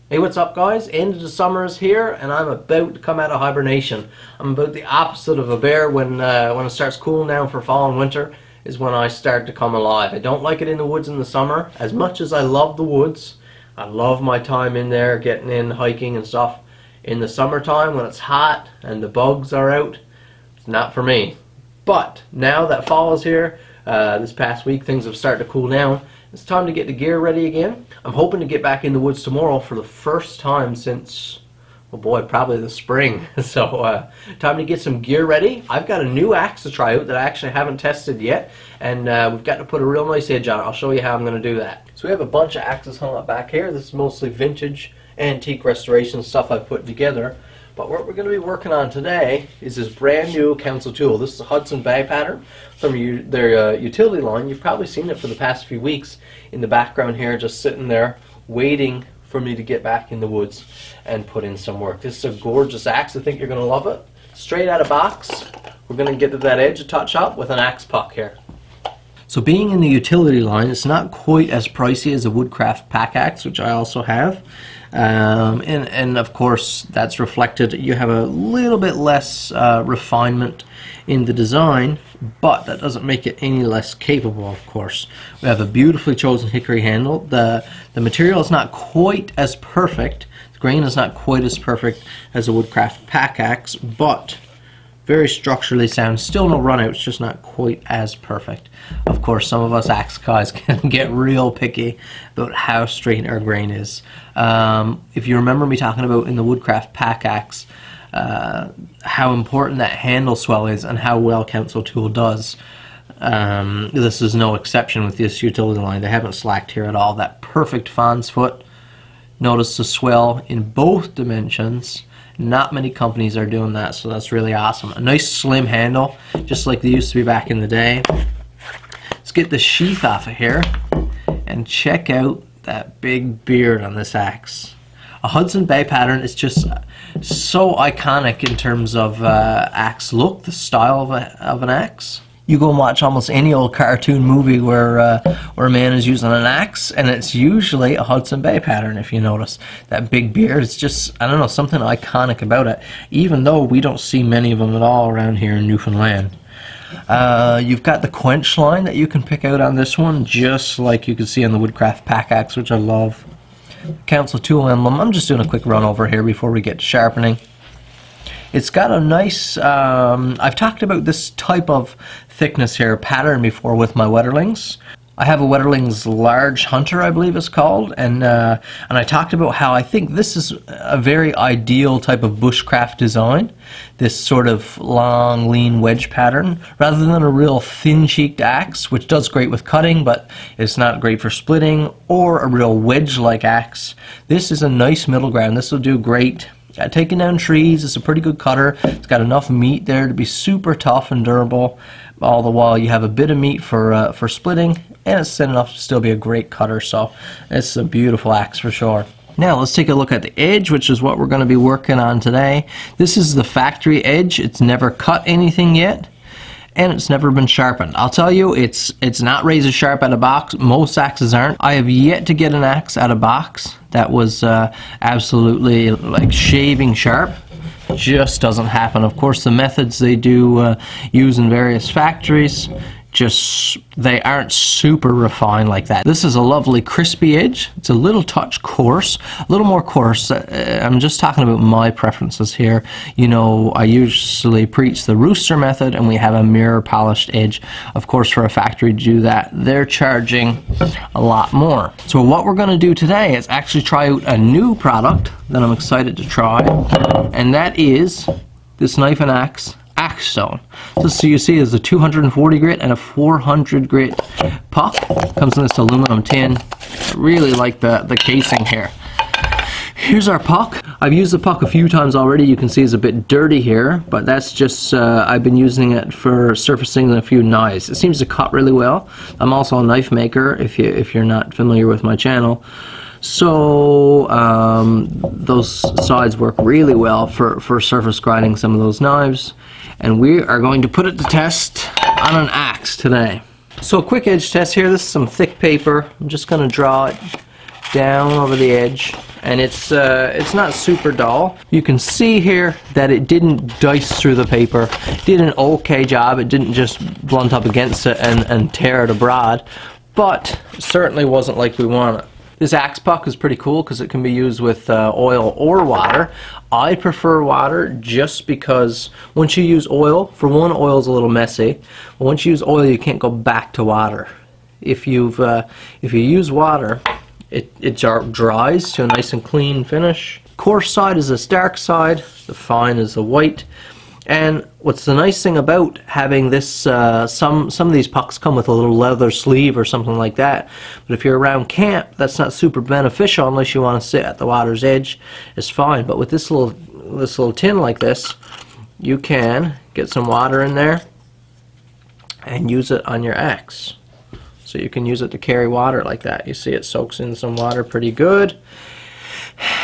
Hey, what's up guys? End of the summer is here and I'm about to come out of hibernation. I'm about the opposite of a bear. When it starts cooling down for fall and winter is when I start to come alive. I don't like it in the woods in the summer. As much as I love the woods, I love my time in there, getting in, hiking and stuff. In the summertime when it's hot and the bugs are out, it's not for me. But now that fall is here, this past week things have started to cool down. It's time to get the gear ready again. I'm hoping to get back in the woods tomorrow for the first time since, oh boy, probably the spring. So time to get some gear ready. I've got a new axe to try out that I actually haven't tested yet, and we've got to put a real nice edge on it. I'll show you how I'm going to do that. So we have a bunch of axes hung up back here. This is mostly vintage, antique restoration stuff I've put together. But what we're going to be working on today is this brand new council tool. This is a Hudson Bay pattern from their utility line. You've probably seen it for the past few weeks in the background here, just sitting there waiting for me to get back in the woods and put in some work. This is a gorgeous axe. I think you're going to love it. Straight out of box, we're going to get to that edge a touch up with an axe puck here. So being in the utility line, it's not quite as pricey as a Woodcraft pack axe, which I also have. And of course that's reflected. You have a little bit less refinement in the design, but that doesn't make it any less capable, of course. We have a beautifully chosen hickory handle. The material is not quite as perfect. The grain is not quite as perfect as a Woodcraft pack axe, but very structurally sound. Still no run outs, just not quite as perfect. Of course, some of us axe guys can get real picky about how straight our grain is. If you remember me talking about in the Woodcraft pack axe, how important that handle swell is and how well Council Tool does. This is no exception with this utility line. They haven't slacked here at all. That perfect fawn's foot. Notice the swell in both dimensions. Not many companies are doing that, so that's really awesome. A nice slim handle, just like they used to be back in the day. Let's get the sheath off of here and check out that big beard on this axe. A Hudson Bay pattern is just so iconic in terms of axe look, the style of an axe. You go and watch almost any old cartoon movie where a man is using an axe, and it's usually a Hudson Bay pattern, if you notice. That big beard, it's just, I don't know, something iconic about it, even though we don't see many of them at all around here in Newfoundland. You've got the quench line that you can pick out on this one, just like you can see on the Woodcraft pack axe, which I love. Council Tool emblem. I'm just doing a quick run over here before we get to sharpening. It's got a nice, I've talked about this type of thickness here pattern before with my Wetterlings. I have a Wetterlings Large Hunter, I believe it's called, and I talked about how I think this is a very ideal type of bushcraft design. This sort of long, lean wedge pattern, rather than a real thin-cheeked axe, which does great with cutting, but it's not great for splitting, or a real wedge-like axe. This is a nice middle ground. This will do great taking down trees. It's a pretty good cutter. It's got enough meat there to be super tough and durable, all the while you have a bit of meat for splitting, and it's thin enough to still be a great cutter. So it's a beautiful axe for sure. Now let's take a look at the edge, which is what we're going to be working on today. This is the factory edge. It's never cut anything yet, and it's never been sharpened. I'll tell you, it's not razor sharp out of box. Most axes aren't. I have yet to get an axe out of box that was absolutely like shaving sharp. Just doesn't happen. Of course, the methods they do use in various factories, just they aren't super refined like that. This is a lovely crispy edge. It's a little touch coarse, a little more coarse. I'm just talking about my preferences here. You know, I usually preach the rooster method, and we have a mirror polished edge. Of course, for a factory to do that, they're charging a lot more. So what we're going to do today is actually try out a new product that I'm excited to try, and that is this knife and axe stone. So you see there's a 240 grit and a 400 grit puck. Comes in this aluminum tin. I really like the casing here. Here's our puck. I've used the puck a few times already. You can see it's a bit dirty here, but that's just I've been using it for surfacing a few knives. It seems to cut really well. I'm also a knife maker, if you're not familiar with my channel. So those sides work really well for surface grinding some of those knives, and we are going to put it to test on an axe today. So a quick edge test here. This is some thick paper. I'm just going to draw it down over the edge, and it's not super dull. You can see here that it didn't dice through the paper. It did an okay job. It didn't just blunt up against it and tear it abroad, but it certainly wasn't like we want it. This axe puck is pretty cool because it can be used with oil or water. I prefer water just because once you use oil, for one, oil is a little messy. But once you use oil, you can't go back to water. If you use water, it dries to a nice and clean finish. Coarse side is this dark side, the fine is the white. And what's the nice thing about having this, some of these pucks come with a little leather sleeve or something like that. But if you're around camp, that's not super beneficial unless you want to sit at the water's edge. It's fine. But with this little tin like this, you can get some water in there and use it on your axe. So you can use it to carry water like that. You see it soaks in some water pretty good.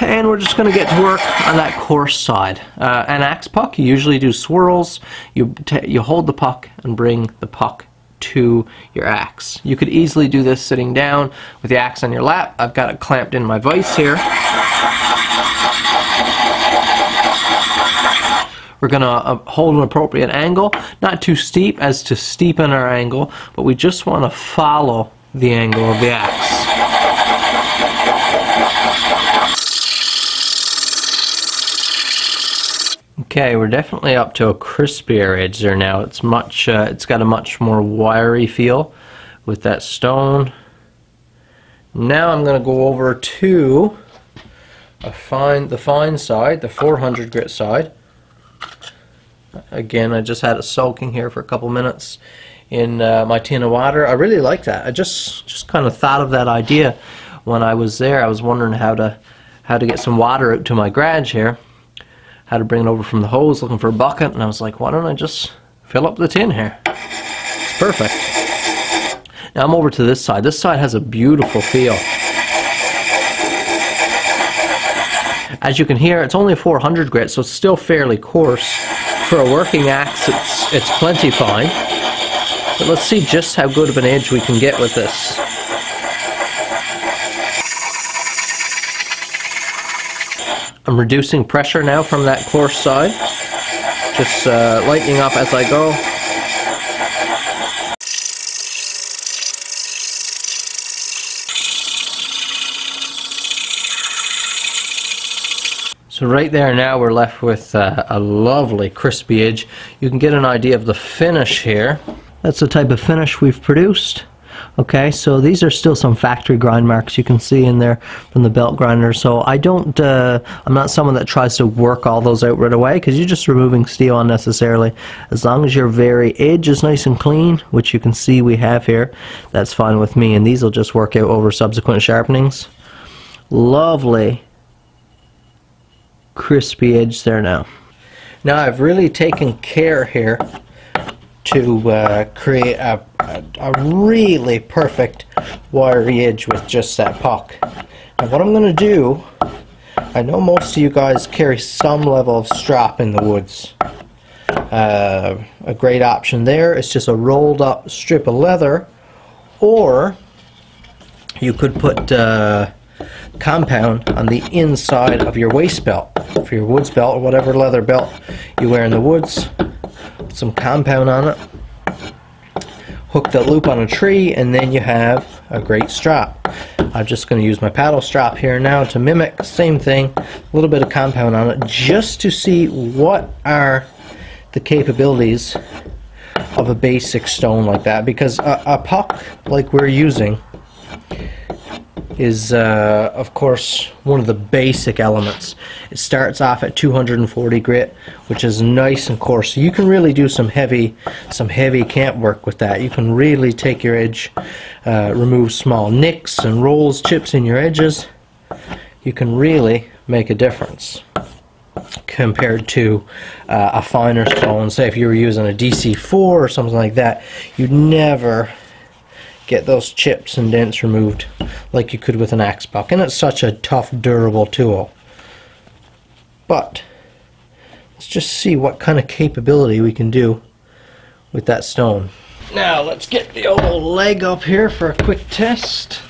And we're just going to get to work on that coarse side. An axe puck, you usually do swirls. You hold the puck and bring the puck to your axe. You could easily do this sitting down with the axe on your lap. I've got it clamped in my vise here. We're going to hold an appropriate angle, not too steep as to steepen our angle, but we just want to follow the angle of the axe. Okay, we're definitely up to a crispier edge there now. It's got a much more wiry feel with that stone. Now I'm going to go over to the fine side, the 400 grit side. Again, I just had it soaking here for a couple minutes in my tin of water. I really like that. I just kind of thought of that idea when I was there. I was wondering how to get some water out to my garage here. How to bring it over from the hose, looking for a bucket, and I was like, why don't I just fill up the tin here? It's perfect. Now I'm over to this side. This side has a beautiful feel. As you can hear, it's only a 400 grit, so it's still fairly coarse. For a working axe, it's plenty fine. But let's see just how good of an edge we can get with this. I'm reducing pressure now from that coarse side, just lightening up as I go. So right there now we're left with a lovely crispy edge. You can get an idea of the finish here. That's the type of finish we've produced. Okay, so these are still some factory grind marks you can see in there from the belt grinder. So I'm not someone that tries to work all those out right away because you're just removing steel unnecessarily. As long as your very edge is nice and clean, which you can see we have here, that's fine with me. And these will just work out over subsequent sharpenings. Lovely crispy edge there now. Now I've really taken care here to create a really perfect wiry edge with just that puck. And what I'm going to do, I know most of you guys carry some level of strop in the woods. A great option there is just a rolled up strip of leather, or you could put compound on the inside of your waist belt, for your woods belt or whatever leather belt you wear in the woods. Put some compound on it, hook the loop on a tree, and then you have a great strap. I'm just going to use my paddle strap here now to mimic the same thing, a little bit of compound on it, just to see what are the capabilities of a basic stone like that, because a puck like we're using is of course one of the basic elements. It starts off at 240 grit, which is nice and coarse, so you can really do some heavy camp work with that. You can really take your edge, remove small nicks and rolls, chips in your edges. You can really make a difference compared to a finer stone. Say if you were using a DC4 or something like that, you'd never get those chips and dents removed like you could with an axe puck, and it's such a tough, durable tool. But let's just see what kind of capability we can do with that stone. Now let's get the old leg up here for a quick test.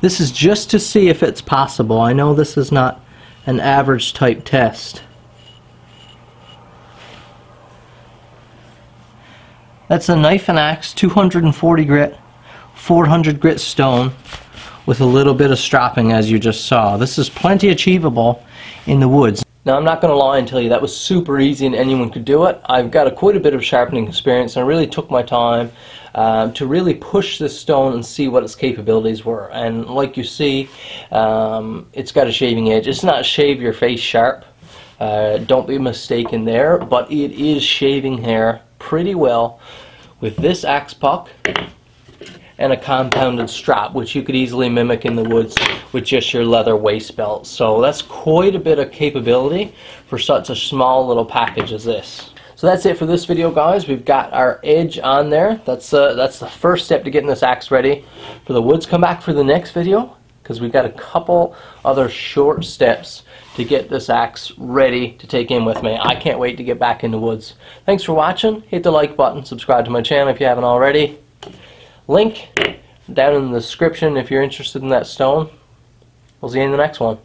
This is just to see if it's possible. I know this is not an average type test. That's a knife and axe, 240 grit, 400 grit stone with a little bit of stropping, as you just saw. This is plenty achievable in the woods. Now, I'm not going to lie and tell you that was super easy and anyone could do it. I've got quite a bit of sharpening experience, and I really took my time to really push this stone and see what its capabilities were. And like you see, it's got a shaving edge. It's not shave your face sharp. Don't be mistaken there, but it is shaving hair pretty well with this axe puck and a compounded strap, which you could easily mimic in the woods with just your leather waist belt. So that's quite a bit of capability for such a small little package as this. So that's it for this video, guys. We've got our edge on there. That's the first step to getting this axe ready for the woods. Come back for the next video, because we've got a couple other short steps to get this axe ready to take in with me. I can't wait to get back in the woods. Thanks for watching. Hit the like button, subscribe to my channel if you haven't already. Link down in the description if you're interested in that stone. We'll see you in the next one.